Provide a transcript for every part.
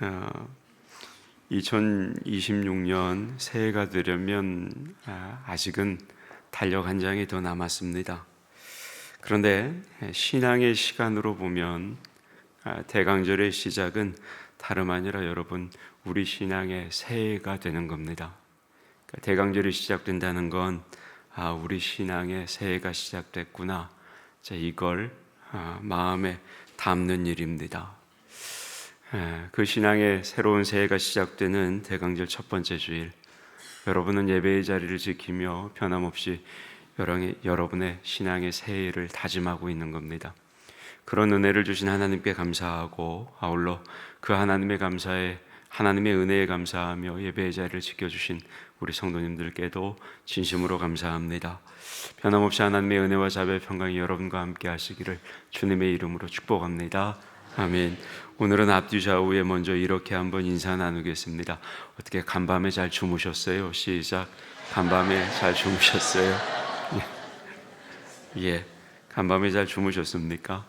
어, 2026년 새해가 되려면 아직은 달력 한 장이 더 남았습니다. 그런데 신앙의 시간으로 보면 대강절의 시작은 다름 아니라 여러분 우리 신앙의 새해가 되는 겁니다. 대강절이 시작된다는 건 우리 신앙의 새해가 시작됐구나. 이걸 마음에 담는 일입니다. 그 신앙의 새로운 새해가 시작되는 대강절 첫 번째 주일, 여러분은 예배의 자리를 지키며 변함없이 여러분의 신앙의 새해를 다짐하고 있는 겁니다. 그런 은혜를 주신 하나님께 감사하고 아울러 그 하나님의 은혜에 감사하며 예배의 자리를 지켜주신 우리 성도님들께도 진심으로 감사합니다. 변함없이 하나님의 은혜와 자비의 평강이 여러분과 함께 하시기를 주님의 이름으로 축복합니다. 아멘. 오늘은 앞뒤 좌우에 먼저 이렇게 한번 인사 나누겠습니다. 어떻게 간밤에 잘 주무셨어요? 시작. 간밤에 잘 주무셨어요? 예, 간밤에 잘 주무셨습니까?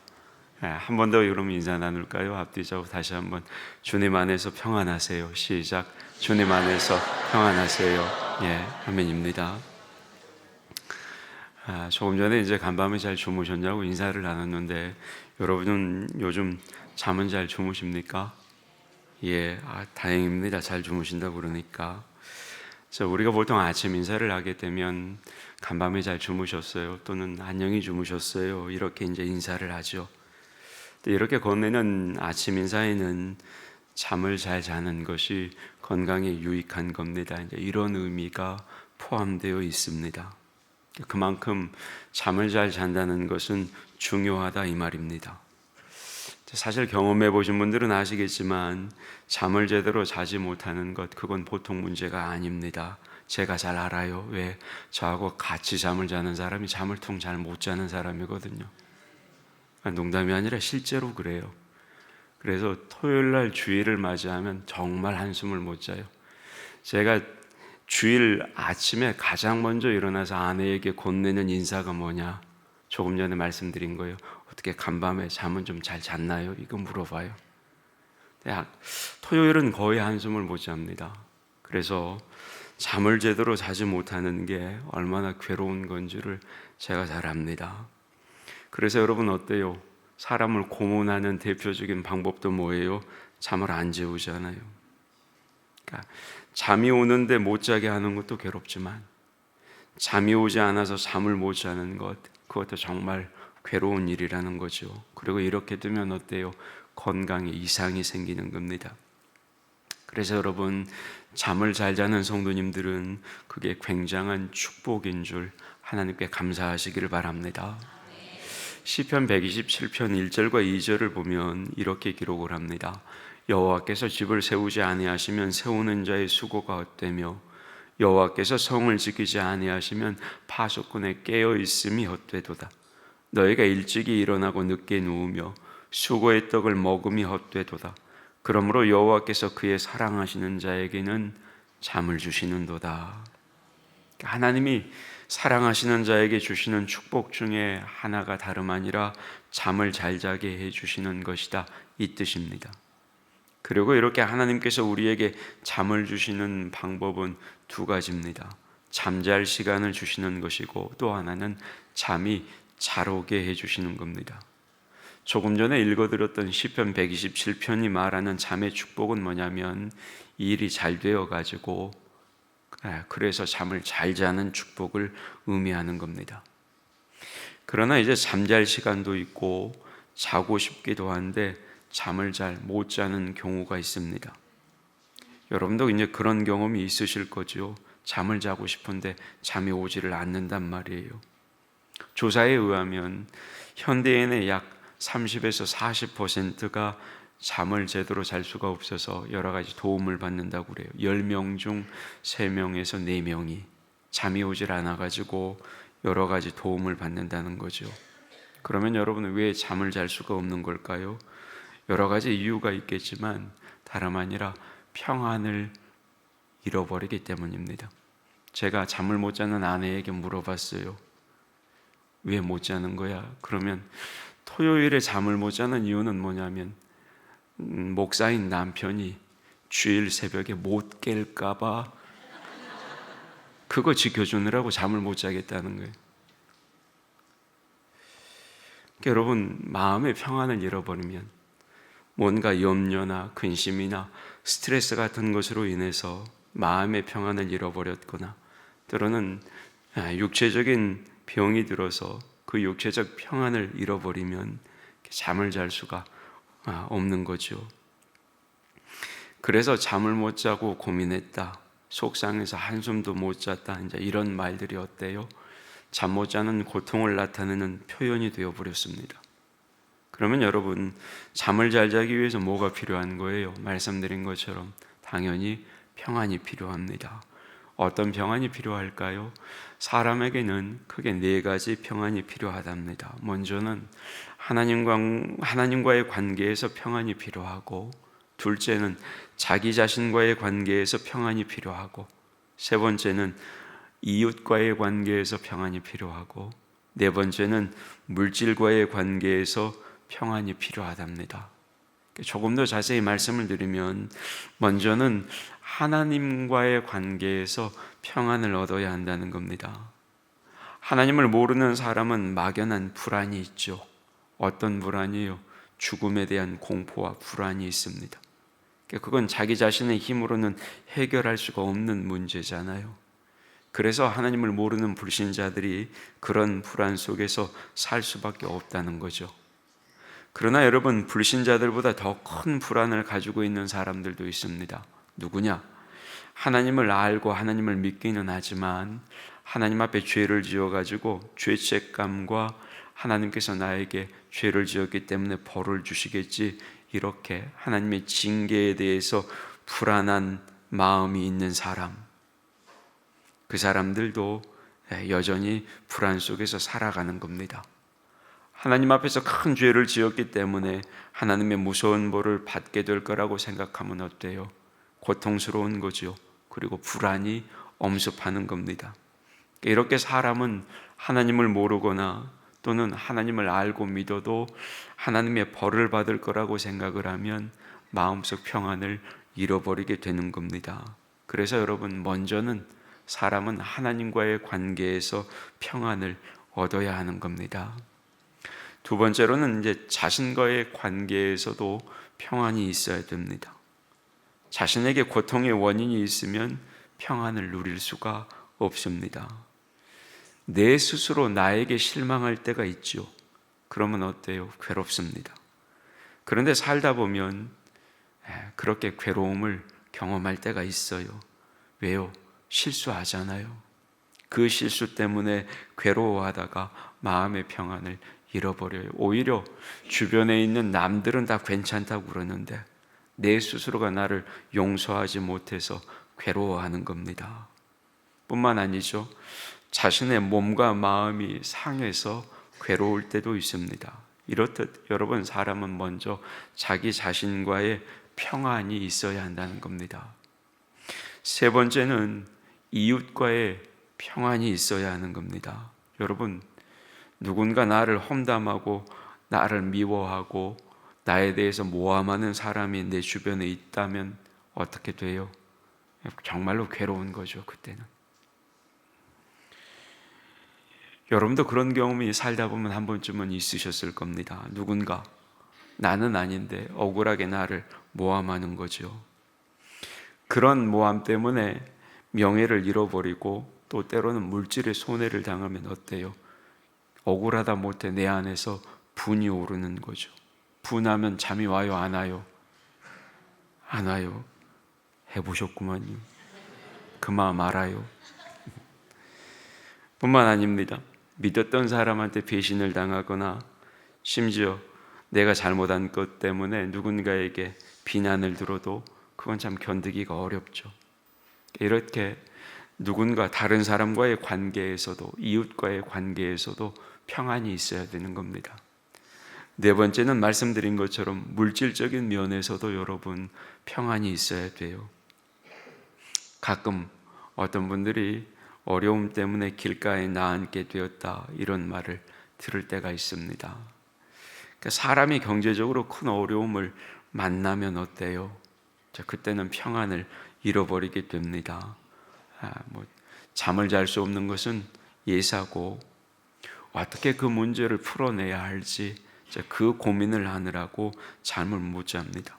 한 번 더 그럼 인사 나눌까요? 앞뒤 좌우 다시 한번. 주님 안에서 평안하세요. 시작. 주님 안에서 평안하세요. 예, 아멘입니다. 조금 전에 이제 간밤에 잘 주무셨냐고 인사를 나눴는데 여러분은 요즘 잠은 잘 주무십니까? 예, 다행입니다. 잘 주무신다고 그러니까. 우리가 보통 아침 인사를 하게 되면 간밤에 잘 주무셨어요? 또는 안녕히 주무셨어요? 이렇게 이제 인사를 하죠. 이렇게 건네는 아침 인사에는 잠을 잘 자는 것이 건강에 유익한 겁니다. 이제 이런 의미가 포함되어 있습니다. 그만큼 잠을 잘 잔다는 것은 중요하다 이 말입니다. 사실 경험해 보신 분들은 아시겠지만 잠을 제대로 자지 못하는 것, 그건 보통 문제가 아닙니다. 제가 잘 알아요. 왜? 저하고 같이 잠을 자는 사람이 잠을 통 잘 못 자는 사람이거든요. 농담이 아니라 실제로 그래요. 그래서 토요일 날 주일을 맞이하면 정말 한숨을 못 자요. 제가 주일 아침에 가장 먼저 일어나서 아내에게 건네는 인사가 뭐냐? 조금 전에 말씀드린 거예요. 어떻게 간밤에 잠은 좀 잘 잤나요? 이거 물어봐요. 토요일은 거의 한숨을 못 잡니다. 그래서 잠을 제대로 자지 못하는 게 얼마나 괴로운 건지를 제가 잘 압니다. 그래서 여러분 어때요? 사람을 고문하는 대표적인 방법도 뭐예요? 잠을 안 재우잖아요. 그러니까 잠이 오는데 못 자게 하는 것도 괴롭지만 잠이 오지 않아서 잠을 못 자는 것, 그것도 정말 괴로운 일이라는 거죠. 그리고 이렇게 되면 어때요? 건강에 이상이 생기는 겁니다. 그래서 여러분, 잠을 잘 자는 성도님들은 그게 굉장한 축복인 줄 하나님께 감사하시기를 바랍니다. 시편 127편 1절과 2절을 보면 이렇게 기록을 합니다. 여호와께서 집을 세우지 아니하시면 세우는 자의 수고가 헛되며 여호와께서 성을 지키지 아니하시면 파수꾼의 깨어 있음이 헛되도다. 너희가 일찍이 일어나고 늦게 누우며 수고의 떡을 먹음이 헛되도다. 그러므로 여호와께서 그의 사랑하시는 자에게는 잠을 주시는도다. 하나님이 사랑하시는 자에게 주시는 축복 중에 하나가 다름 아니라 잠을 잘 자게 해주시는 것이다, 이 뜻입니다. 그리고 이렇게 하나님께서 우리에게 잠을 주시는 방법은 두 가지입니다. 잠잘 시간을 주시는 것이고 또 하나는 잠이 잘 오게 해주시는 겁니다. 조금 전에 읽어드렸던 시편 127편이 말하는 잠의 축복은 뭐냐면 일이 잘 되어가지고 그래서 잠을 잘 자는 축복을 의미하는 겁니다. 그러나 이제 잠잘 시간도 있고 자고 싶기도 한데 잠을 잘 못 자는 경우가 있습니다. 여러분도 이제 그런 경험이 있으실 거죠. 잠을 자고 싶은데 잠이 오지를 않는단 말이에요. 조사에 의하면 현대인의 약 30에서 40%가 잠을 제대로 잘 수가 없어서 여러 가지 도움을 받는다고 그래요. 10명 중 3명에서 4명이 잠이 오질 않아가지고 여러 가지 도움을 받는다는 거죠. 그러면 여러분은 왜 잠을 잘 수가 없는 걸까요? 여러 가지 이유가 있겠지만 다름 아니라 평안을 잃어버리기 때문입니다. 제가 잠을 못 자는 아내에게 물어봤어요. 왜 못 자는 거야? 그러면 토요일에 잠을 못 자는 이유는 뭐냐면 목사인 남편이 주일 새벽에 못 깰까봐 그거 지켜주느라고 잠을 못 자겠다는 거예요. 그러니까 여러분, 마음의 평안을 잃어버리면 뭔가 염려나 근심이나 스트레스 같은 것으로 인해서 마음의 평안을 잃어버렸거나 때로는 육체적인 병이 들어서 그 육체적 평안을 잃어버리면 잠을 잘 수가 없는 거죠. 그래서 잠을 못 자고 고민했다, 속상해서 한숨도 못 잤다, 이제 이런 말들이 어때요? 잠 못 자는 고통을 나타내는 표현이 되어버렸습니다. 그러면 여러분, 잠을 잘 자기 위해서 뭐가 필요한 거예요? 말씀드린 것처럼 당연히 평안이 필요합니다. 어떤 평안이 필요할까요? 사람에게는 크게 네 가지 평안이 필요하답니다. 먼저는 하나님과의 관계에서 평안이 필요하고, 둘째는 자기 자신과의 관계에서 평안이 필요하고, 세 번째는 이웃과의 관계에서 평안이 필요하고, 네 번째는 물질과의 관계에서 평안이 필요하답니다. 조금 더 자세히 말씀을 드리면, 먼저는 하나님과의 관계에서 평안을 얻어야 한다는 겁니다. 하나님을 모르는 사람은 막연한 불안이 있죠. 어떤 불안이요? 죽음에 대한 공포와 불안이 있습니다. 그건 자기 자신의 힘으로는 해결할 수가 없는 문제잖아요. 그래서 하나님을 모르는 불신자들이 그런 불안 속에서 살 수밖에 없다는 거죠. 그러나 여러분, 불신자들보다 더 큰 불안을 가지고 있는 사람들도 있습니다. 누구냐? 하나님을 알고 하나님을 믿기는 하지만 하나님 앞에 죄를 지어가지고 죄책감과 하나님께서 나에게 죄를 지었기 때문에 벌을 주시겠지, 이렇게 하나님의 징계에 대해서 불안한 마음이 있는 사람, 그 사람들도 여전히 불안 속에서 살아가는 겁니다. 하나님 앞에서 큰 죄를 지었기 때문에 하나님의 무서운 벌을 받게 될 거라고 생각하면 어때요? 고통스러운 거죠. 그리고 불안이 엄습하는 겁니다. 이렇게 사람은 하나님을 모르거나 또는 하나님을 알고 믿어도 하나님의 벌을 받을 거라고 생각을 하면 마음속 평안을 잃어버리게 되는 겁니다. 그래서 여러분, 먼저는 사람은 하나님과의 관계에서 평안을 얻어야 하는 겁니다. 두 번째로는 이제 자신과의 관계에서도 평안이 있어야 됩니다. 자신에게 고통의 원인이 있으면 평안을 누릴 수가 없습니다. 내 스스로 나에게 실망할 때가 있죠. 그러면 어때요? 괴롭습니다. 그런데 살다 보면 그렇게 괴로움을 경험할 때가 있어요. 왜요? 실수하잖아요. 그 실수 때문에 괴로워하다가 마음의 평안을 잃어버려요. 오히려 주변에 있는 남들은 다 괜찮다고 그러는데 내 스스로가 나를 용서하지 못해서 괴로워하는 겁니다. 뿐만 아니죠. 자신의 몸과 마음이 상해서 괴로울 때도 있습니다. 이렇듯 여러분, 사람은 먼저 자기 자신과의 평안이 있어야 한다는 겁니다. 세 번째는 이웃과의 평안이 있어야 하는 겁니다. 여러분, 누군가 나를 험담하고 나를 미워하고 나에 대해서 모함하는 사람이 내 주변에 있다면 어떻게 돼요? 정말로 괴로운 거죠, 그때는. 여러분도 그런 경험이 살다 보면 한 번쯤은 있으셨을 겁니다. 누군가 나는 아닌데 억울하게 나를 모함하는 거죠. 그런 모함 때문에 명예를 잃어버리고 또 때로는 물질의 손해를 당하면 어때요? 억울하다 못해 내 안에서 분이 오르는 거죠. 분하면 잠이 와요, 안 와요? 안 와요. 해보셨구만요. 그 마음 알아요. 뿐만 아닙니다. 믿었던 사람한테 배신을 당하거나 심지어 내가 잘못한 것 때문에 누군가에게 비난을 들어도 그건 참 견디기가 어렵죠. 이렇게 누군가 다른 사람과의 관계에서도, 이웃과의 관계에서도 평안이 있어야 되는 겁니다. 네 번째는 말씀드린 것처럼 물질적인 면에서도 여러분 평안이 있어야 돼요. 가끔 어떤 분들이 어려움 때문에 길가에 나앉게 되었다, 이런 말을 들을 때가 있습니다. 그러니까 사람이 경제적으로 큰 어려움을 만나면 어때요? 자, 그때는 평안을 잃어버리게 됩니다. 잠을 잘 수 없는 것은 예사고, 어떻게 그 문제를 풀어내야 할지 그 고민을 하느라고 잠을 못 잡니다.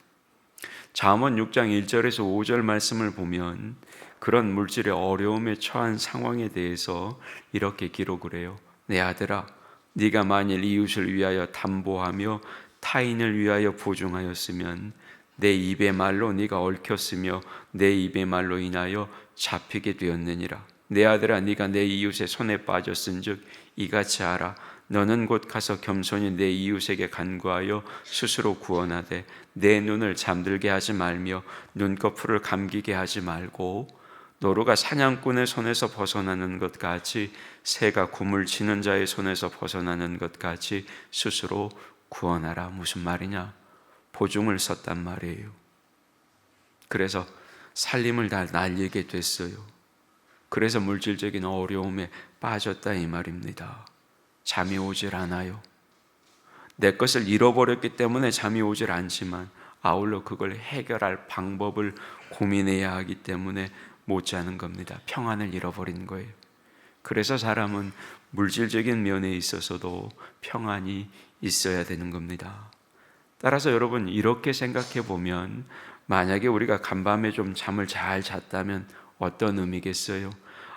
잠언 6장 1절에서 5절 말씀을 보면 그런 물질의 어려움에 처한 상황에 대해서 이렇게 기록을 해요. 내 아들아, 네가 만일 이웃을 위하여 담보하며 타인을 위하여 보증하였으면 내 입의 말로 네가 얽혔으며 내 입의 말로 인하여 잡히게 되었느니라. 내 아들아, 네가 내 이웃의 손에 빠졌은즉 이같이 하라. 너는 곧 가서 겸손히 내 이웃에게 간구하여 스스로 구원하되 내 눈을 잠들게 하지 말며 눈꺼풀을 감기게 하지 말고 노루가 사냥꾼의 손에서 벗어나는 것 같이 새가 굼을 치는 자의 손에서 벗어나는 것 같이 스스로 구원하라. 무슨 말이냐? 보증을 섰단 말이에요. 그래서 살림을 다 날리게 됐어요. 그래서 물질적인 어려움에 빠졌다 이 말입니다. 잠이 오질 않아요. 내 것을 잃어버렸기 때문에 잠이 오질 않지만 아울러 그걸 해결할 방법을 고민해야 하기 때문에 못 자는 겁니다. 평안을 잃어버린 거예요. 그래서 사람은 물질적인 면에 있어서도 평안이 있어야 되는 겁니다. 따라서 여러분, 이렇게 생각해 보면 만약에 우리가 간밤에 좀 잠을 잘 잤다면 어떤 의미겠어요?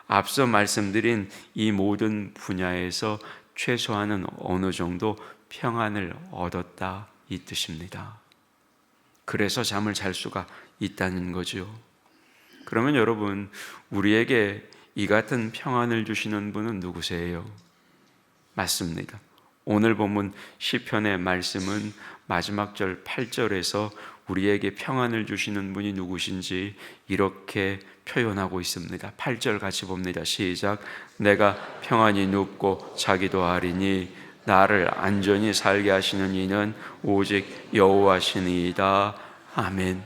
앞서 말씀드린 이 모든 분야에서 최소한은 어느 정도 평안을 얻었다 이 뜻입니다. 그래서 잠을 잘 수가 있다는 거죠. 그러면 여러분, 우리에게 이 같은 평안을 주시는 분은 누구세요? 맞습니다. 오늘 본문 시편의 말씀은 마지막 절 8절에서 우리에게 평안을 주시는 분이 누구신지 이렇게 표현하고 있습니다. 8절 같이 봅니다. 시작. 내가 평안히 눕고 자기도 하리니 나를 안전히 살게 하시는 이는 오직 여호와시니이다. 아멘.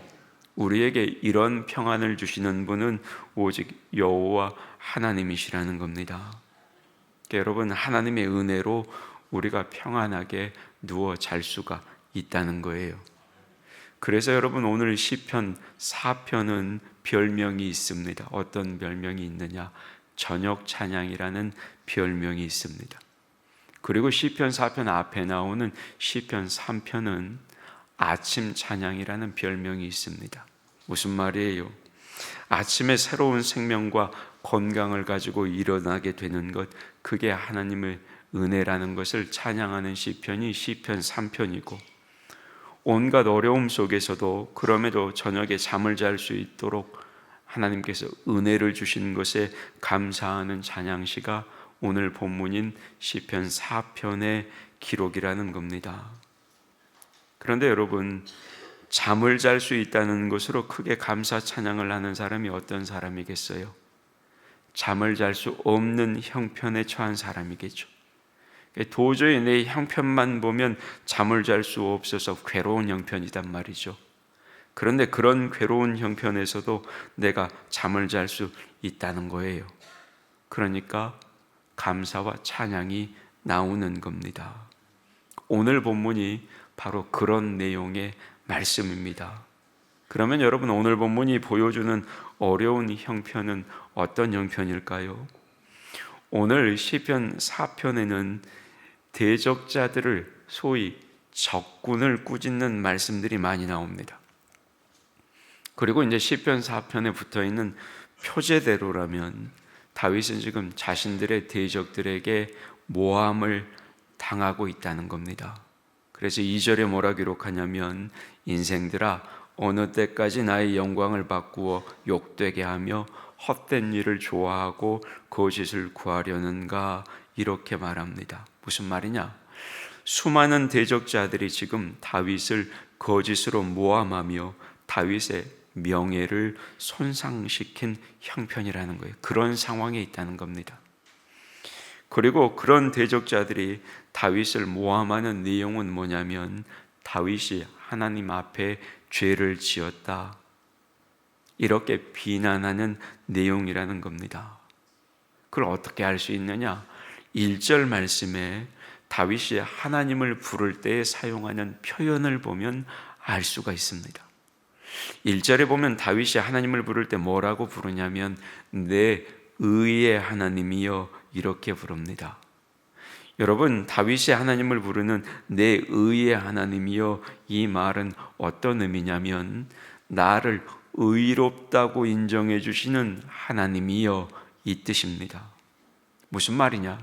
우리에게 이런 평안을 주시는 분은 오직 여호와 하나님이시라는 겁니다. 여러분, 하나님의 은혜로 우리가 평안하게 누워 잘 수가 있다는 거예요. 그래서 여러분, 오늘 시편 4편은 별명이 있습니다. 어떤 별명이 있느냐? 저녁 찬양이라는 별명이 있습니다. 그리고 시편 4편 앞에 나오는 시편 3편은 아침 찬양이라는 별명이 있습니다. 무슨 말이에요? 아침에 새로운 생명과 건강을 가지고 일어나게 되는 것, 그게 하나님의 은혜라는 것을 찬양하는 시편이 시편 3편이고, 온갖 어려움 속에서도 그럼에도 저녁에 잠을 잘 수 있도록 하나님께서 은혜를 주신 것에 감사하는 찬양시가 오늘 본문인 시편 4편의 기록이라는 겁니다. 그런데 여러분, 잠을 잘 수 있다는 것으로 크게 감사 찬양을 하는 사람이 어떤 사람이겠어요? 잠을 잘 수 없는 형편에 처한 사람이겠죠. 도저히 내 형편만 보면 잠을 잘 수 없어서 괴로운 형편이단 말이죠. 그런데 그런 괴로운 형편에서도 내가 잠을 잘 수 있다는 거예요. 그러니까 감사와 찬양이 나오는 겁니다. 오늘 본문이 바로 그런 내용의 말씀입니다. 그러면 여러분, 오늘 본문이 보여주는 어려운 형편은 어떤 형편일까요? 오늘 시편 4편에는 대적자들을, 소위 적군을 꾸짖는 말씀들이 많이 나옵니다. 그리고 이제 시편 4편에 붙어있는 표제대로라면 다윗은 지금 자신들의 대적들에게 모함을 당하고 있다는 겁니다. 그래서 2절에 뭐라 기록하냐면, 인생들아 어느 때까지 나의 영광을 바꾸어 욕되게 하며 헛된 일을 좋아하고 거짓을 구하려는가, 이렇게 말합니다. 무슨 말이냐? 수많은 대적자들이 지금 다윗을 거짓으로 모함하며 다윗의 명예를 손상시킨 형편이라는 거예요. 그런 상황에 있다는 겁니다. 그리고 그런 대적자들이 다윗을 모함하는 내용은 뭐냐면, 다윗이 하나님 앞에 죄를 지었다, 이렇게 비난하는 내용이라는 겁니다. 그걸 어떻게 알 수 있느냐? 1절 말씀에 다윗이 하나님을 부를 때 사용하는 표현을 보면 알 수가 있습니다. 1절에 보면 다윗이 하나님을 부를 때 뭐라고 부르냐면 내 의의 하나님이여 이렇게 부릅니다. 여러분, 다윗이 하나님을 부르는 내 의의 하나님이여, 이 말은 어떤 의미냐면 나를 의롭다고 인정해 주시는 하나님이여, 이 뜻입니다. 무슨 말이냐?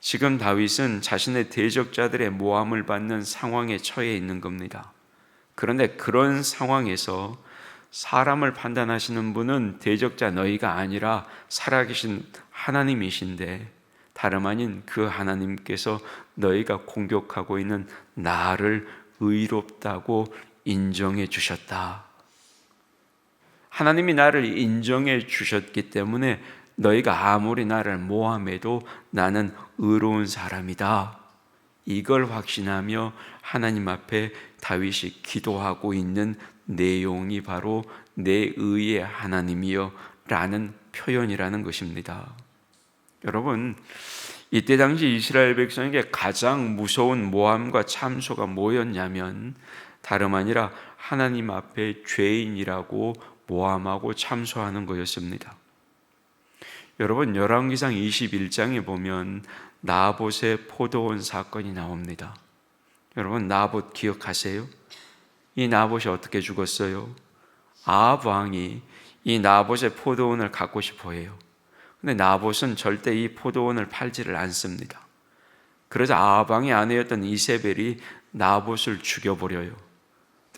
지금 다윗은 자신의 대적자들의 모함을 받는 상황에 처해 있는 겁니다. 그런데 그런 상황에서 사람을 판단하시는 분은 대적자 너희가 아니라 살아계신 하나님이신데, 다름 아닌 그 하나님께서 너희가 공격하고 있는 나를 의롭다고 인정해 주셨다. 하나님이 나를 인정해 주셨기 때문에 너희가 아무리 나를 모함해도 나는 의로운 사람이다. 이걸 확신하며 하나님 앞에 다윗이 기도하고 있는 내용이 바로 내 의의 하나님이여 라는 표현이라는 것입니다. 여러분, 이때 당시 이스라엘 백성에게 가장 무서운 모함과 참소가 뭐였냐면 다름 아니라 하나님 앞에 죄인이라고 모함하고 참소하는 것이었습니다. 여러분, 열왕기상 21장에 보면 나봇의 포도원 사건이 나옵니다. 여러분, 나봇 기억하세요? 이 나봇이 어떻게 죽었어요? 아합 왕이 이 나봇의 포도원을 갖고 싶어 해요. 근데 나봇은 절대 이 포도원을 팔지를 않습니다. 그래서 아합 왕의 아내였던 이세벨이 나봇을 죽여버려요.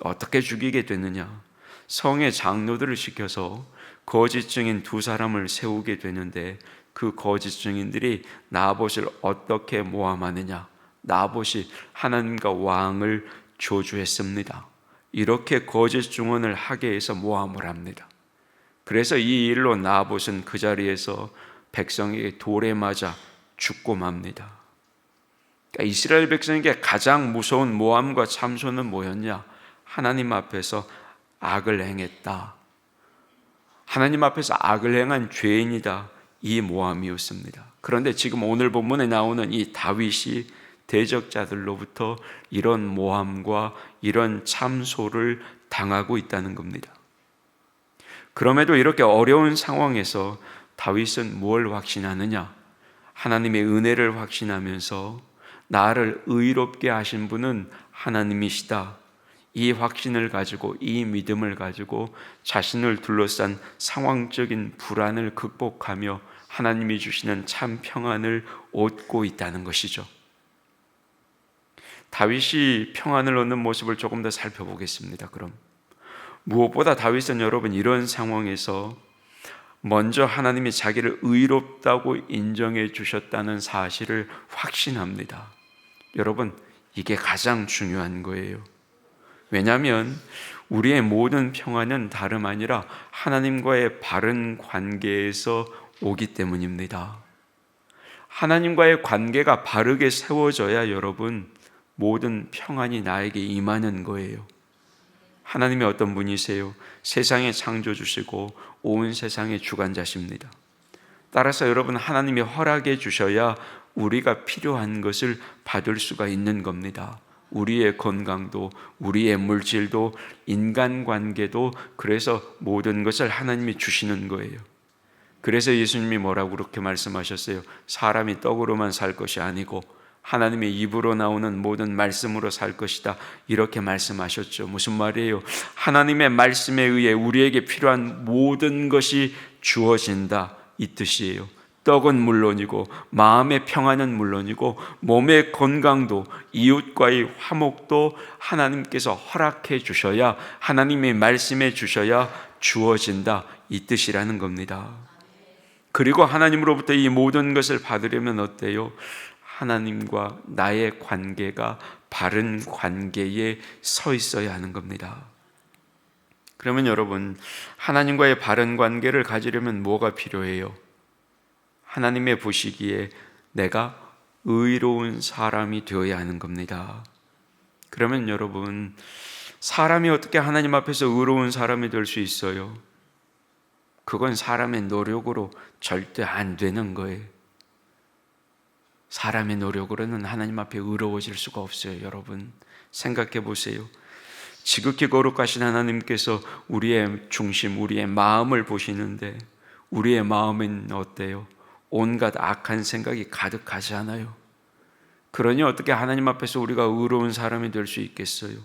어떻게 죽이게 됐느냐? 성의 장로들을 시켜서 거짓 증인 2사람을 세우게 되는데, 그 거짓 증인들이 나봇을 어떻게 모함하느냐? 나봇이 하나님과 왕을 저주했습니다. 이렇게 거짓 증언을 하게 해서 모함을 합니다. 그래서 이 일로 나봇은 그 자리에서 백성에게 돌에 맞아 죽고 맙니다. 그러니까 이스라엘 백성에게 가장 무서운 모함과 참소는 뭐였냐? 하나님 앞에서 악을 행했다. 하나님 앞에서 악을 행한 죄인이다. 이 모함이었습니다. 그런데 지금 오늘 본문에 나오는 이 다윗이 대적자들로부터 이런 모함과 이런 참소를 당하고 있다는 겁니다. 그럼에도 이렇게 어려운 상황에서 다윗은 뭘 확신하느냐? 하나님의 은혜를 확신하면서 나를 의롭게 하신 분은 하나님이시다. 이 확신을 가지고, 이 믿음을 가지고 자신을 둘러싼 상황적인 불안을 극복하며 하나님이 주시는 참 평안을 얻고 있다는 것이죠. 다윗이 평안을 얻는 모습을 조금 더 살펴보겠습니다. 그럼 무엇보다 다윗은 여러분 이런 상황에서 먼저 하나님이 자기를 의롭다고 인정해 주셨다는 사실을 확신합니다. 여러분, 이게 가장 중요한 거예요. 왜냐하면 우리의 모든 평안은 다름 아니라 하나님과의 바른 관계에서 오기 때문입니다. 하나님과의 관계가 바르게 세워져야 여러분 모든 평안이 나에게 임하는 거예요. 하나님이 어떤 분이세요? 세상의 창조주시고 온 세상의 주관자십니다. 따라서 여러분, 하나님이 허락해 주셔야 우리가 필요한 것을 받을 수가 있는 겁니다. 우리의 건강도, 우리의 물질도, 인간관계도, 그래서 모든 것을 하나님이 주시는 거예요. 그래서 예수님이 뭐라고 그렇게 말씀하셨어요? 사람이 떡으로만 살 것이 아니고 하나님의 입으로 나오는 모든 말씀으로 살 것이다. 이렇게 말씀하셨죠. 무슨 말이에요? 하나님의 말씀에 의해 우리에게 필요한 모든 것이 주어진다. 이 뜻이에요. 떡은 물론이고 마음의 평안은 물론이고 몸의 건강도, 이웃과의 화목도 하나님께서 허락해 주셔야, 하나님의 말씀해 주셔야 주어진다. 이 뜻이라는 겁니다. 그리고 하나님으로부터 이 모든 것을 받으려면 어때요? 하나님과 나의 관계가 바른 관계에 서 있어야 하는 겁니다. 그러면 여러분, 하나님과의 바른 관계를 가지려면 뭐가 필요해요? 하나님의 보시기에 내가 의로운 사람이 되어야 하는 겁니다. 그러면 여러분, 사람이 어떻게 하나님 앞에서 의로운 사람이 될 수 있어요? 그건 사람의 노력으로 절대 안 되는 거예요. 사람의 노력으로는 하나님 앞에 의로워질 수가 없어요. 여러분, 생각해 보세요. 지극히 거룩하신 하나님께서 우리의 중심, 우리의 마음을 보시는데 우리의 마음은 어때요? 온갖 악한 생각이 가득하지 않아요? 그러니 어떻게 하나님 앞에서 우리가 의로운 사람이 될 수 있겠어요?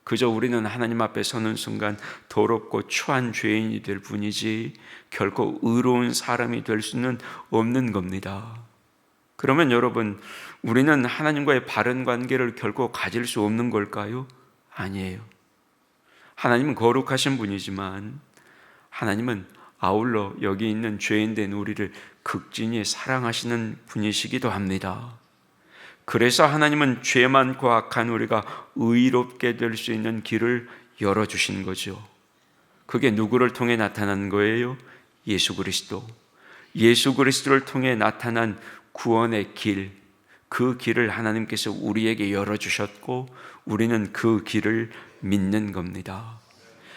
그저 우리는 하나님 앞에 서는 순간 더럽고 추한 죄인이 될 뿐이지 결코 의로운 사람이 될 수는 없는 겁니다. 그러면 여러분, 우리는 하나님과의 바른 관계를 결코 가질 수 없는 걸까요? 아니에요. 하나님은 거룩하신 분이지만 하나님은 아울러 여기 있는 죄인된 우리를 극진히 사랑하시는 분이시기도 합니다. 그래서 하나님은 죄 많고 악한 우리가 의롭게 될 수 있는 길을 열어주신 거죠. 그게 누구를 통해 나타난 거예요? 예수 그리스도. 예수 그리스도를 통해 나타난 구원의 길, 그 길을 하나님께서 우리에게 열어주셨고 우리는 그 길을 믿는 겁니다.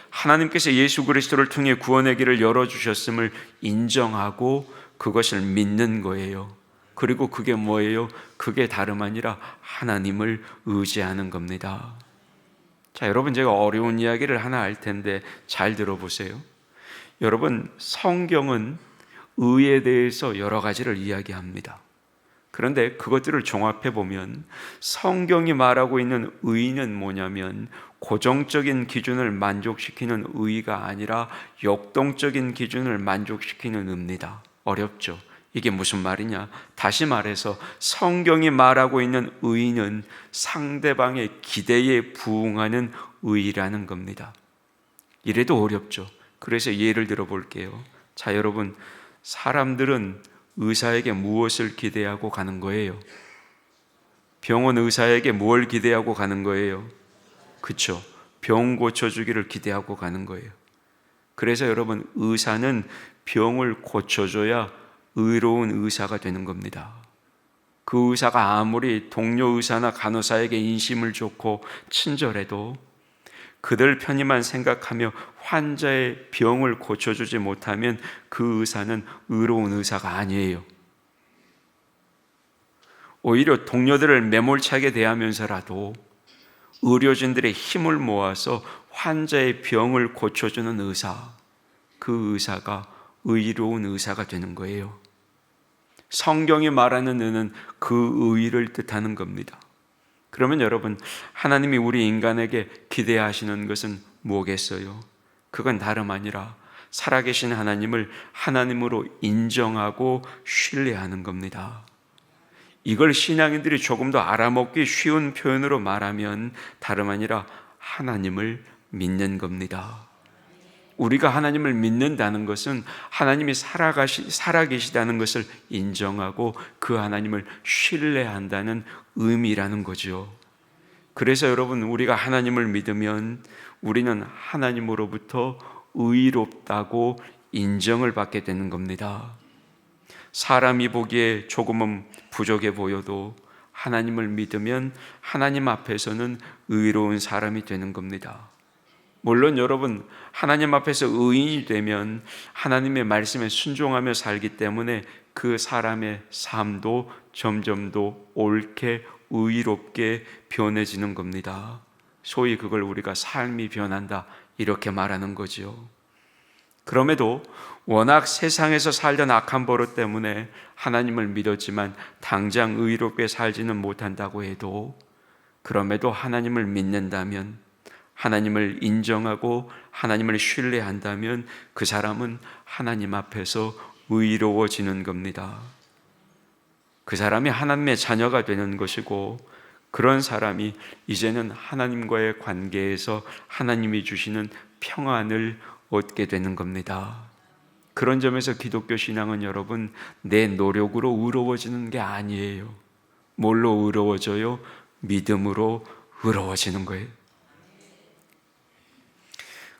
하나님께서 예수 그리스도를 통해 구원의 길을 열어주셨음을 인정하고 그것을 믿는 거예요. 그리고 그게 뭐예요? 그게 다름 아니라 하나님을 의지하는 겁니다. 자, 여러분, 제가 어려운 이야기를 하나 할 텐데 잘 들어보세요. 여러분, 성경은 의에 대해서 여러 가지를 이야기합니다. 그런데 그것들을 종합해 보면 성경이 말하고 있는 의는 뭐냐면 고정적인 기준을 만족시키는 의가 아니라 역동적인 기준을 만족시키는 의입니다. 어렵죠? 이게 무슨 말이냐? 다시 말해서 성경이 말하고 있는 의는 상대방의 기대에 부응하는 의라는 겁니다. 이래도 어렵죠? 그래서 예를 들어 볼게요. 자, 여러분, 사람들은 의사에게 무엇을 기대하고 가는 거예요? 병원 의사에게 뭘 기대하고 가는 거예요? 그렇죠? 병 고쳐주기를 기대하고 가는 거예요. 그래서 여러분, 의사는 병을 고쳐줘야 의로운 의사가 되는 겁니다. 그 의사가 아무리 동료 의사나 간호사에게 인심을 좋고 친절해도 그들 편의만 생각하며 환자의 병을 고쳐주지 못하면 그 의사는 의로운 의사가 아니에요. 오히려 동료들을 매몰차게 대하면서라도 의료진들의 힘을 모아서 환자의 병을 고쳐주는 의사, 그 의사가 의로운 의사가 되는 거예요. 성경이 말하는 의는 그 의를 뜻하는 겁니다. 그러면 여러분, 하나님이 우리 인간에게 기대하시는 것은 뭐겠어요? 그건 다름 아니라 살아계신 하나님을 하나님으로 인정하고 신뢰하는 겁니다. 이걸 신앙인들이 조금 더 알아먹기 쉬운 표현으로 말하면 다름 아니라 하나님을 믿는 겁니다. 우리가 하나님을 믿는다는 것은 하나님이 살아계시다는 것을 인정하고 그 하나님을 신뢰한다는 의미라는 거죠. 그래서 여러분, 우리가 하나님을 믿으면 우리는 하나님으로부터 의롭다고 인정을 받게 되는 겁니다. 사람이 보기에 조금은 부족해 보여도 하나님을 믿으면 하나님 앞에서는 의로운 사람이 되는 겁니다. 물론 여러분, 하나님 앞에서 의인이 되면 하나님의 말씀에 순종하며 살기 때문에 그 사람의 삶도 점점 더 옳게 의롭게 변해지는 겁니다. 소위 그걸 우리가 삶이 변한다 이렇게 말하는 거죠. 그럼에도 워낙 세상에서 살던 악한 버릇 때문에 하나님을 믿었지만 당장 의롭게 살지는 못한다고 해도 그럼에도 하나님을 믿는다면, 하나님을 인정하고 하나님을 신뢰한다면 그 사람은 하나님 앞에서 의로워지는 겁니다. 그 사람이 하나님의 자녀가 되는 것이고 그런 사람이 이제는 하나님과의 관계에서 하나님이 주시는 평안을 얻게 되는 겁니다. 그런 점에서 기독교 신앙은 여러분, 내 노력으로 의로워지는 게 아니에요. 뭘로 의로워져요? 믿음으로 의로워지는 거예요.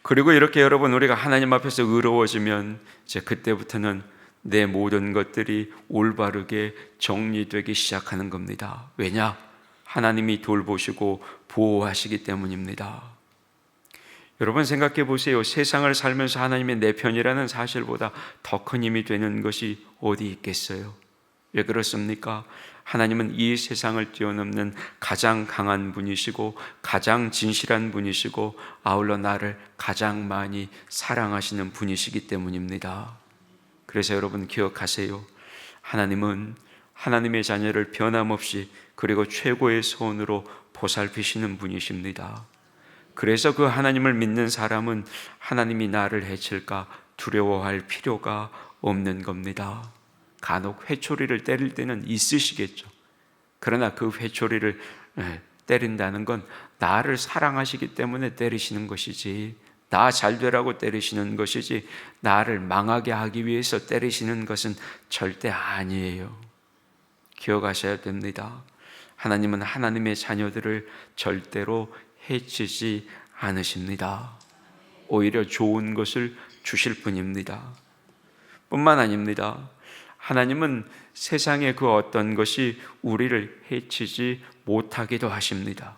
그리고 이렇게 여러분, 우리가 하나님 앞에서 의로워지면 이제 그때부터는 내 모든 것들이 올바르게 정리되기 시작하는 겁니다. 왜냐? 하나님이 돌보시고 보호하시기 때문입니다. 여러분, 생각해 보세요. 세상을 살면서 하나님의 내 편이라는 사실보다 더 큰 힘이 되는 것이 어디 있겠어요? 왜 그렇습니까? 하나님은 이 세상을 뛰어넘는 가장 강한 분이시고 가장 진실한 분이시고 아울러 나를 가장 많이 사랑하시는 분이시기 때문입니다. 그래서 여러분 기억하세요. 하나님은 하나님의 자녀를 변함없이 그리고 최고의 소원으로 보살피시는 분이십니다. 그래서 그 하나님을 믿는 사람은 하나님이 나를 해칠까 두려워할 필요가 없는 겁니다. 간혹 회초리를 때릴 때는 있으시겠죠. 그러나 그 회초리를 때린다는 건 나를 사랑하시기 때문에 때리시는 것이지, 나 잘 되라고 때리시는 것이지, 나를 망하게 하기 위해서 때리시는 것은 절대 아니에요. 기억하셔야 됩니다. 하나님은 하나님의 자녀들을 절대로 해치지 않으십니다. 오히려 좋은 것을 주실 뿐입니다. 뿐만 아닙니다. 하나님은 세상의 그 어떤 것이 우리를 해치지 못하기도 하십니다.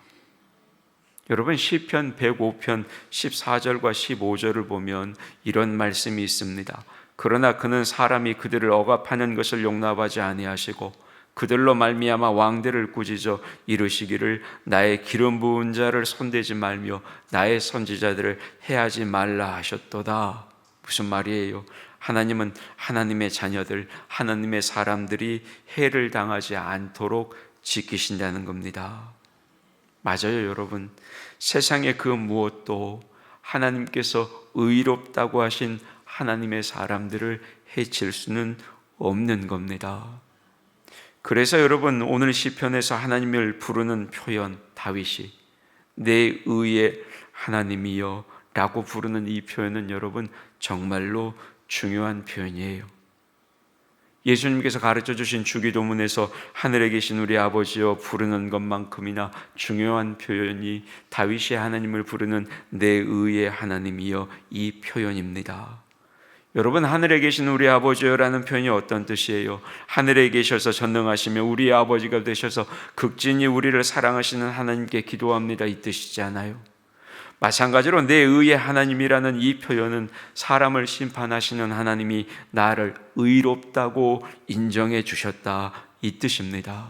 여러분 시편 105편 14절과 15절을 보면 이런 말씀이 있습니다. 그러나 그는 사람이 그들을 억압하는 것을 용납하지 아니하시고 그들로 말미암아 왕들을 꾸짖어 이르시기를 나의 기름 부은 자를 손대지 말며 나의 선지자들을 해하지 말라 하셨도다. 무슨 말이에요? 하나님은 하나님의 자녀들, 하나님의 사람들이 해를 당하지 않도록 지키신다는 겁니다. 맞아요, 여러분. 세상의 그 무엇도 하나님께서 의롭다고 하신 하나님의 사람들을 해칠 수는 없는 겁니다. 그래서 여러분 오늘 시편에서 하나님을 부르는 표현, 다윗이 내 의의 하나님이여 라고 부르는 이 표현은 여러분 정말로 중요한 표현이에요. 예수님께서 가르쳐 주신 주기도문에서 하늘에 계신 우리 아버지여 부르는 것만큼이나 중요한 표현이 다윗이 하나님을 부르는 내 의의 하나님이여 이 표현입니다. 여러분 하늘에 계신 우리 아버지여라는 표현이 어떤 뜻이에요? 하늘에 계셔서 전능하시며 우리 아버지가 되셔서 극진히 우리를 사랑하시는 하나님께 기도합니다 이 뜻이지 않아요? 마찬가지로 내 의의 하나님이라는 이 표현은 사람을 심판하시는 하나님이 나를 의롭다고 인정해 주셨다 이 뜻입니다.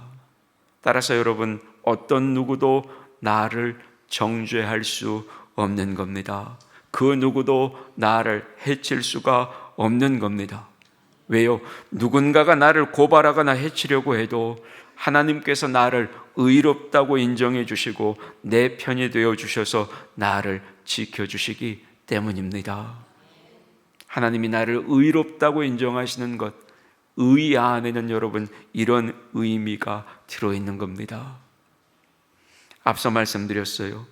따라서 여러분 어떤 누구도 나를 정죄할 수 없는 겁니다. 그 누구도 나를 해칠 수가 없는 겁니다. 왜요? 누군가가 나를 고발하거나 해치려고 해도 하나님께서 나를 의롭다고 인정해 주시고 내 편이 되어 주셔서 나를 지켜주시기 때문입니다. 하나님이 나를 의롭다고 인정하시는 것, 의 안에는 여러분 이런 의미가 들어있는 겁니다. 앞서 말씀드렸어요.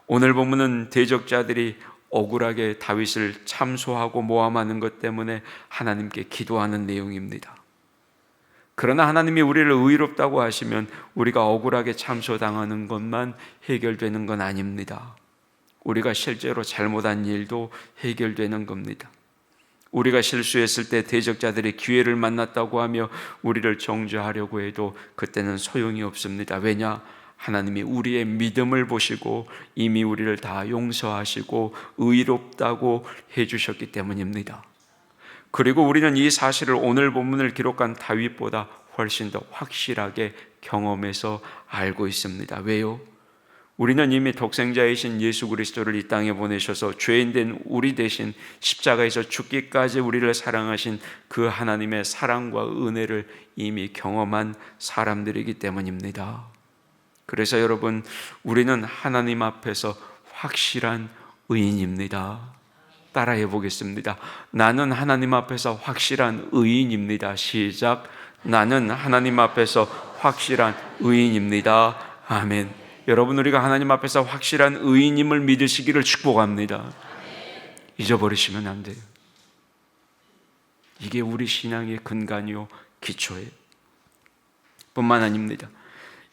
오늘 본문은 대적자들이 억울하게 다윗을 참소하고 모함하는 것 때문에 하나님께 기도하는 내용입니다. 그러나 하나님이 우리를 의롭다고 하시면 우리가 억울하게 참소당하는 것만 해결되는 건 아닙니다. 우리가 실제로 잘못한 일도 해결되는 겁니다. 우리가 실수했을 때 대적자들이 기회를 만났다고 하며 우리를 정죄하려고 해도 그때는 소용이 없습니다. 왜냐? 하나님이 우리의 믿음을 보시고 이미 우리를 다 용서하시고 의롭다고 해주셨기 때문입니다. 그리고 우리는 이 사실을 오늘 본문을 기록한 다윗보다 훨씬 더 확실하게 경험해서 알고 있습니다. 왜요? 우리는 이미 독생자이신 예수 그리스도를 이 땅에 보내셔서 죄인된 우리 대신 십자가에서 죽기까지 우리를 사랑하신 그 하나님의 사랑과 은혜를 이미 경험한 사람들이기 때문입니다. 그래서 여러분 우리는 하나님 앞에서 확실한 의인입니다. 따라해 보겠습니다. 나는 하나님 앞에서 확실한 의인입니다. 시작. 나는 하나님 앞에서 확실한 의인입니다. 아멘. 여러분 우리가 하나님 앞에서 확실한 의인임을 믿으시기를 축복합니다. 잊어버리시면 안 돼요. 이게 우리 신앙의 근간이요 기초예요. 뿐만 아닙니다.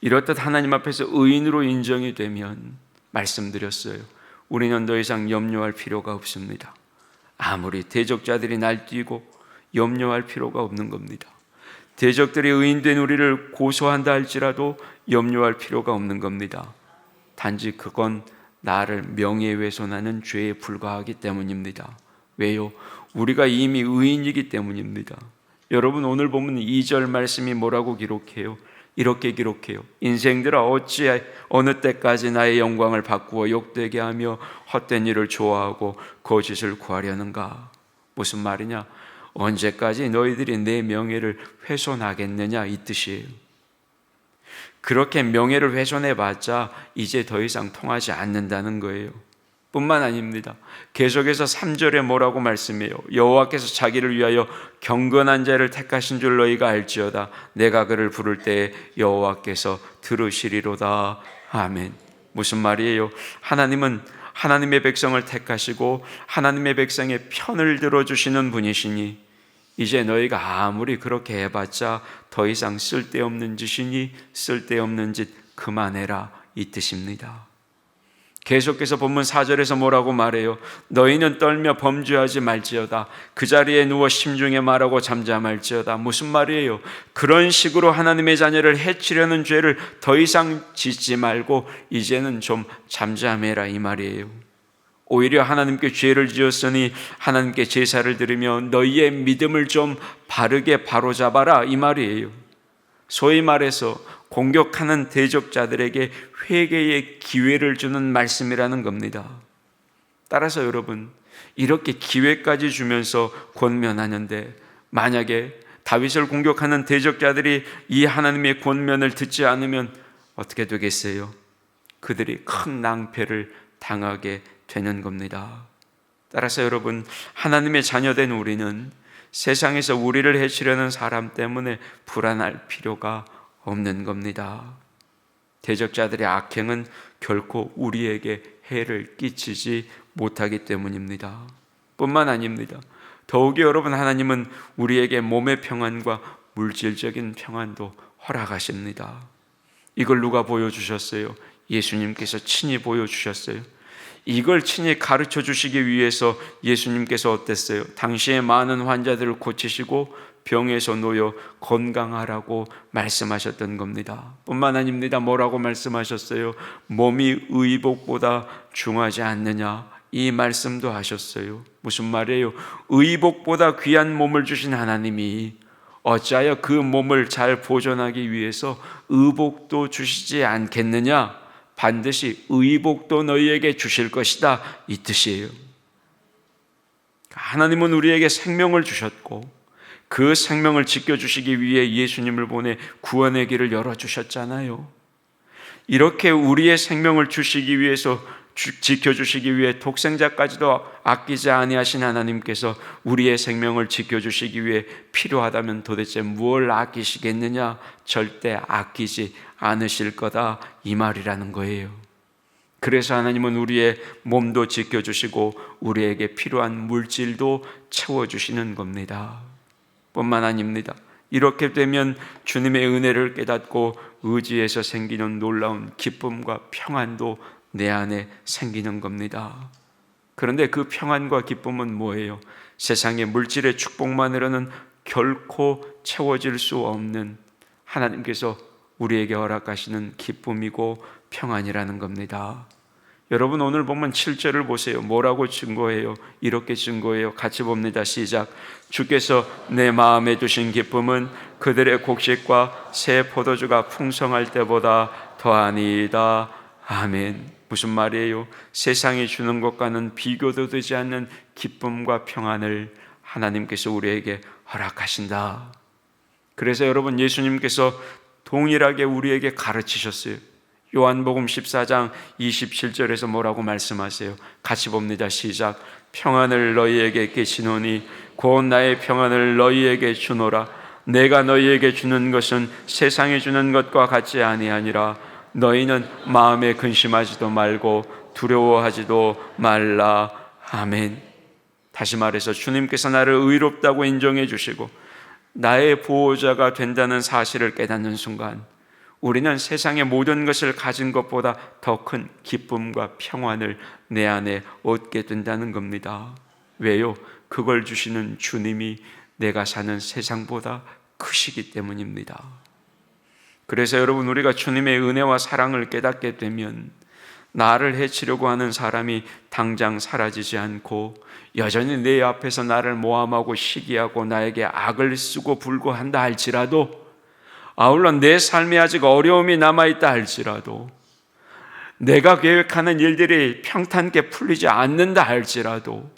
이렇듯 하나님 앞에서 의인으로 인정이 되면 말씀드렸어요. 우리는 더 이상 염려할 필요가 없습니다. 아무리 대적자들이 날뛰고 염려할 필요가 없는 겁니다. 대적들이 의인된 우리를 고소한다 할지라도 염려할 필요가 없는 겁니다. 단지 그건 나를 명예훼손하는 죄에 불과하기 때문입니다. 왜요? 우리가 이미 의인이기 때문입니다. 여러분 오늘 보면 2절 말씀이 뭐라고 기록해요? 이렇게 기록해요. 인생들아 어찌 어느 때까지 나의 영광을 바꾸어 욕되게 하며 헛된 일을 좋아하고 거짓을 구하려는가. 무슨 말이냐? 언제까지 너희들이 내 명예를 훼손하겠느냐 이 뜻이에요. 그렇게 명예를 훼손해봤자 이제 더 이상 통하지 않는다는 거예요. 뿐만 아닙니다. 계속해서 3절에 뭐라고 말씀해요? 여호와께서 자기를 위하여 경건한 자를 택하신 줄 너희가 알지어다. 내가 그를 부를 때에 여호와께서 들으시리로다. 아멘. 무슨 말이에요? 하나님은 하나님의 백성을 택하시고 하나님의 백성의 편을 들어주시는 분이시니 이제 너희가 아무리 그렇게 해봤자 더 이상 쓸데없는 짓이니 쓸데없는 짓 그만해라 이 뜻입니다. 계속해서 본문 4절에서 뭐라고 말해요? 너희는 떨며 범죄하지 말지어다. 그 자리에 누워 심중에 말하고 잠잠할지어다. 무슨 말이에요? 그런 식으로 하나님의 자녀를 해치려는 죄를 더 이상 짓지 말고 이제는 좀 잠잠해라 이 말이에요. 오히려 하나님께 죄를 지었으니 하나님께 제사를 드리며 너희의 믿음을 좀 바르게 바로잡아라 이 말이에요. 소위 말해서 공격하는 대적자들에게 회개의 기회를 주는 말씀이라는 겁니다. 따라서 여러분, 이렇게 기회까지 주면서 권면하는데 만약에 다윗을 공격하는 대적자들이 이 하나님의 권면을 듣지 않으면 어떻게 되겠어요? 그들이 큰 낭패를 당하게 되는 겁니다. 따라서 여러분, 하나님의 자녀된 우리는 세상에서 우리를 해치려는 사람 때문에 불안할 필요가 없는 겁니다. 대적자들의 악행은 결코 우리에게 해를 끼치지 못하기 때문입니다. 뿐만 아닙니다. 더욱이 여러분, 하나님은 우리에게 몸의 평안과 물질적인 평안도 허락하십니다. 이걸 누가 보여주셨어요? 예수님께서 친히 보여주셨어요. 이걸 친히 가르쳐 주시기 위해서 예수님께서 어땠어요? 당시에 많은 환자들을 고치시고 병에서 놓여 건강하라고 말씀하셨던 겁니다. 뿐만 아닙니다. 뭐라고 말씀하셨어요? 몸이 의복보다 중하지 않느냐 이 말씀도 하셨어요. 무슨 말이에요? 의복보다 귀한 몸을 주신 하나님이 어찌하여 그 몸을 잘 보존하기 위해서 의복도 주시지 않겠느냐? 반드시 의복도 너희에게 주실 것이다 이 뜻이에요. 하나님은 우리에게 생명을 주셨고 그 생명을 지켜주시기 위해 예수님을 보내 구원의 길을 열어주셨잖아요. 이렇게 우리의 생명을 주시기 위해서 지켜주시기 위해 독생자까지도 아끼지 아니하신 하나님께서 우리의 생명을 지켜주시기 위해 필요하다면 도대체 무엇을 아끼시겠느냐? 절대 아끼지 않으실 거다 이 말이라는 거예요. 그래서 하나님은 우리의 몸도 지켜주시고 우리에게 필요한 물질도 채워주시는 겁니다. 뿐만 아닙니다. 이렇게 되면 주님의 은혜를 깨닫고 의지에서 생기는 놀라운 기쁨과 평안도 내 안에 생기는 겁니다. 그런데 그 평안과 기쁨은 뭐예요? 세상의 물질의 축복만으로는 결코 채워질 수 없는 하나님께서 우리에게 허락하시는 기쁨이고 평안이라는 겁니다. 여러분 오늘 보면 7절을 보세요. 뭐라고 증거해요? 이렇게 증거해요. 같이 봅니다. 시작. 주께서 내 마음에 두신 기쁨은 그들의 곡식과 새 포도주가 풍성할 때보다 더하니이다. 아멘. 무슨 말이에요? 세상이 주는 것과는 비교도 되지 않는 기쁨과 평안을 하나님께서 우리에게 허락하신다. 그래서 여러분 예수님께서 동일하게 우리에게 가르치셨어요. 요한복음 14장 27절에서 뭐라고 말씀하세요? 같이 봅니다. 시작. 평안을 너희에게 끼치노니 곧 나의 평안을 너희에게 주노라. 내가 너희에게 주는 것은 세상이 주는 것과 같지 아니하니라. 너희는 마음에 근심하지도 말고 두려워하지도 말라. 아멘. 다시 말해서 주님께서 나를 의롭다고 인정해 주시고 나의 보호자가 된다는 사실을 깨닫는 순간 우리는 세상의 모든 것을 가진 것보다 더 큰 기쁨과 평안을 내 안에 얻게 된다는 겁니다. 왜요? 그걸 주시는 주님이 내가 사는 세상보다 크시기 때문입니다. 그래서 여러분 우리가 주님의 은혜와 사랑을 깨닫게 되면 나를 해치려고 하는 사람이 당장 사라지지 않고 여전히 내 앞에서 나를 모함하고 시기하고 나에게 악을 쓰고 불고한다 할지라도 아울러 내 삶에 아직 어려움이 남아있다 할지라도, 내가 계획하는 일들이 평탄하게 풀리지 않는다 할지라도,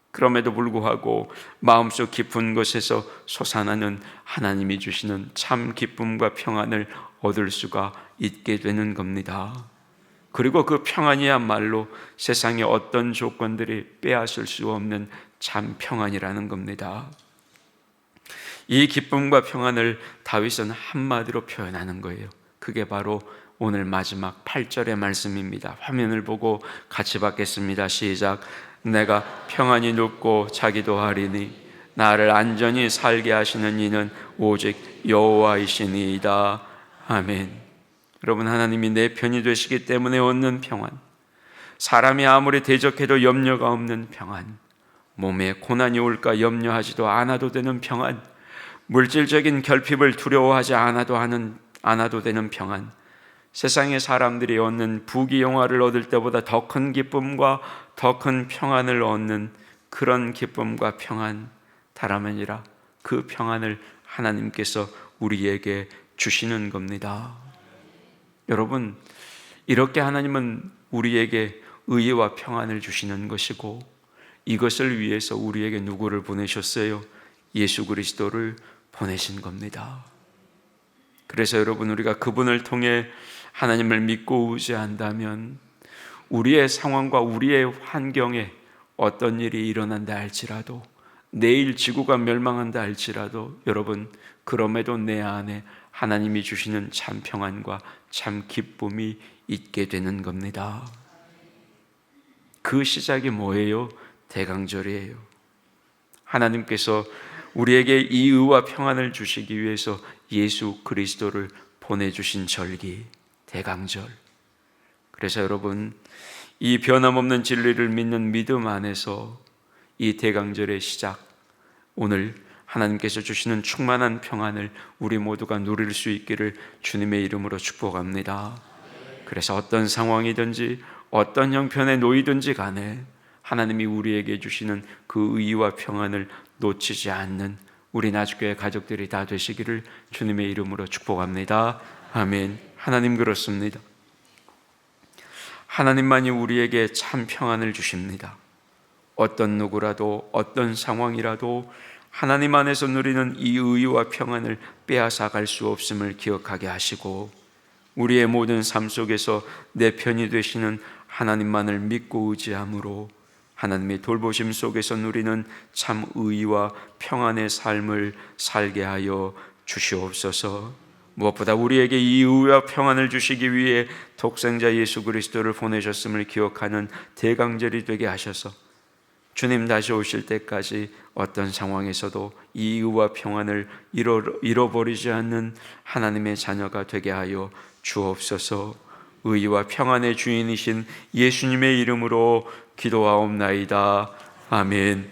그럼에도 불구하고 마음속 깊은 곳에서 솟아나는 하나님이 주시는 참 기쁨과 평안을 얻을 수가 있게 되는 겁니다. 그리고 그 평안이야말로 세상의 어떤 조건들이 빼앗을 수 없는 참 평안이라는 겁니다. 이 기쁨과 평안을 다윗은 한마디로 표현하는 거예요. 그게 바로 오늘 마지막 8절의 말씀입니다. 화면을 보고 같이 받겠습니다. 시작. 내가 평안히 눕고 자기도 하리니 나를 안전히 살게 하시는 이는 오직 여호와이시니이다. 아멘. 여러분, 하나님이 내 편이 되시기 때문에 얻는 평안, 사람이 아무리 대적해도 염려가 없는 평안, 몸에 고난이 올까 염려하지도 않아도 되는 평안, 물질적인 결핍을 두려워하지 않아도 되는 평안, 세상의 사람들이 얻는 부귀영화를 얻을 때보다 더 큰 기쁨과 더 큰 평안을 얻는 그런 기쁨과 평안, 다름 아니라 그 평안을 하나님께서 우리에게 주시는 겁니다. 여러분, 이렇게 하나님은 우리에게 의와 평안을 주시는 것이고, 이것을 위해서 우리에게 누구를 보내셨어요? 예수 그리스도를 보내신 겁니다. 그래서 여러분, 우리가 그분을 통해 하나님을 믿고 의지한다면 우리의 상황과 우리의 환경에 어떤 일이 일어난다 할지라도, 내일 지구가 멸망한다 할지라도, 여러분, 그럼에도 내 안에 하나님이 주시는 참 평안과 참 기쁨이 있게 되는 겁니다. 그 시작이 뭐예요? 대강절이에요. 하나님께서 우리에게 이 의와 평안을 주시기 위해서 예수 그리스도를 보내주신 절기, 대강절. 그래서 여러분, 이 변함없는 진리를 믿는 믿음 안에서 이 대강절의 시작, 오늘 하나님께서 주시는 충만한 평안을 우리 모두가 누릴 수 있기를 주님의 이름으로 축복합니다. 그래서 어떤 상황이든지 어떤 형편에 놓이든지 간에 하나님이 우리에게 주시는 그 의와 평안을 놓치지 않는 우리 나주교회 가족들이 다 되시기를 주님의 이름으로 축복합니다. 아멘. 하나님, 그렇습니다. 하나님만이 우리에게 참 평안을 주십니다. 어떤 누구라도 어떤 상황이라도 하나님 안에서 누리는 이 의와 평안을 빼앗아 갈 수 없음을 기억하게 하시고, 우리의 모든 삶 속에서 내 편이 되시는 하나님만을 믿고 의지함으로 하나님의 돌보심 속에서 누리는 참 의와 평안의 삶을 살게 하여 주시옵소서. 무엇보다 우리에게 이 의와 평안을 주시기 위해 독생자 예수 그리스도를 보내셨음을 기억하는 대강절이 되게 하셔서 주님 다시 오실 때까지 어떤 상황에서도 이 의와 평안을 잃어버리지 않는 하나님의 자녀가 되게 하여 주옵소서. 의와 평안의 주인이신 예수님의 이름으로 기도하옵나이다. 아멘.